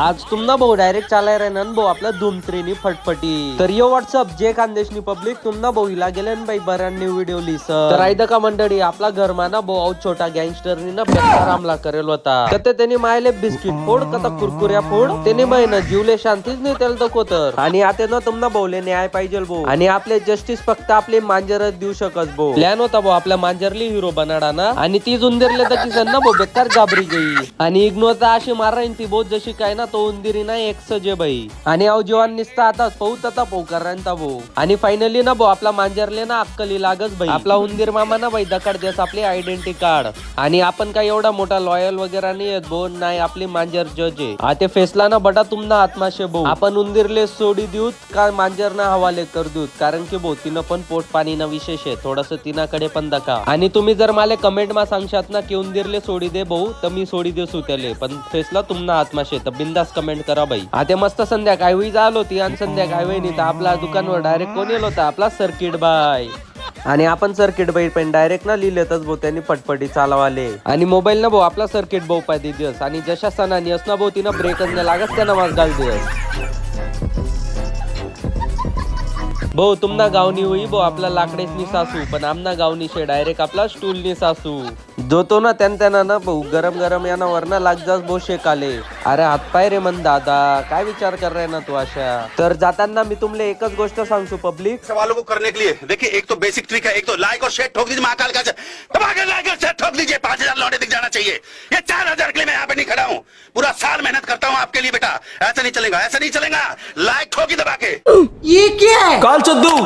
आज तुम ना भाऊ डायरेक्ट चालाय रे नन भाऊ आपल्या धुमत्रीनी फटफटी तर यो व्हॉट्सअप जे खानदेशनी पब्लिक तुम ना भाऊ हिला गेले बाई बऱ्यान न्यू व्हिडिओ लिस तर ऐदा का मंडळी आपला घरमा ना भाऊ छोटा गँगस्टरनी ना बेकार हमला करेल होता तर त्यांनी मायले बिस्किट फोड कथा कुरकुऱ्या फोड त्याने महिना जीवले शांतीच नाही त्याला दखोतर आणि आता ना तुम ना भाऊले न्याय पाहिजे भाऊ आणि आपले जस्टिस फक्त आपले मांजरच देऊ शकत भाऊ प्लॅन होता भाऊ आपल्या मांजरली हिरो बनाडा ना आणि ती उंदीरले तर किसन ना भाऊ बेकार घाबरी गई आणि इग्नोरचा अशी मारायन ती बहुत जशी काय ना तो उंदिरी ना एक सजे बाई आणि अव जीवन निसता आता पौत आता पौ करांता भाऊ आणि फायनली ना भाऊ आपला मांजरले ना अक्कली लागच बाई आपला उंदीर मामा ना बाई दकाड देस आपली आयडेंटिटी कार्ड आणि आपण काय एवढा मोठा लॉयल वगैरे नाही बोन नाही आपली मांजर जज आहे आता फेसला ना बटा तुमना आत्माशे भाऊ आपण उंदीरले सोडी देऊत का मांजर ना हवाले कर देऊत कारण की भाऊ तिनं पण पोट पाणी ना विशेष आहे थोडस तिनाकडे पण दका आणि तुम्ही जर मला कमेंट मा सांगशात ना की उंदीरले सोडी दे भाऊ तर मी सोडी देसू त्याले पण फेसला तुमना आत्माशे तर बिंदास कमेंट करा बाई आता मस्त संध्याकाळी होई झालो ती आणि संध्याकाळी होई नाही तर आपला दुकानवर डायरेक्ट कोण येलो होता आपला सर्किट बाय आणि आपण सर्किट बाई पण डायरेक्ट ना लिहिलेतच भाऊ त्यांनी फटफटी चालवाले आणि मोबाईल ना भाऊ आपला सर्किट भाऊ पाहिजे दिवस आणि जशा सणानी अस ना भाऊ तिनं ब्रेकच नाही लागत त्यांना वाज घाल दिवस भाऊ तुमना गावनी होई भाऊ आपला लाकडेच नि सासू पण आमना गावनी शे डायरेक्ट आपला स्टूल नि सासू जो तो ना त्यांना ना भाऊ गरम गरम याना वरना लाग जास भाऊ शेकाले अरे हातपाय रे मन दादा काय विचार कर रहे ना तू अशा तर जाताना मी तुमले एकच गोष्ट सांगू पब्लिक सवालों को करने के लिए देखिए एक तो बेसिक ट्रिक है एक तो लाइक और शेयर ठोक दीजिए महाकाल का दबाकर लाइक और शेयर ठोक दीजिए 5000 लौटे दिख जाना चाहिए ये 4000 के लिए मैं यहाँ पे नहीं खड़ा हूँ पूरा साल मेहनत करता हूँ आपके लिए बेटा ऐसा नहीं चलेगा लाइक ठोकी दबा के ये क्या है? काल चद्दू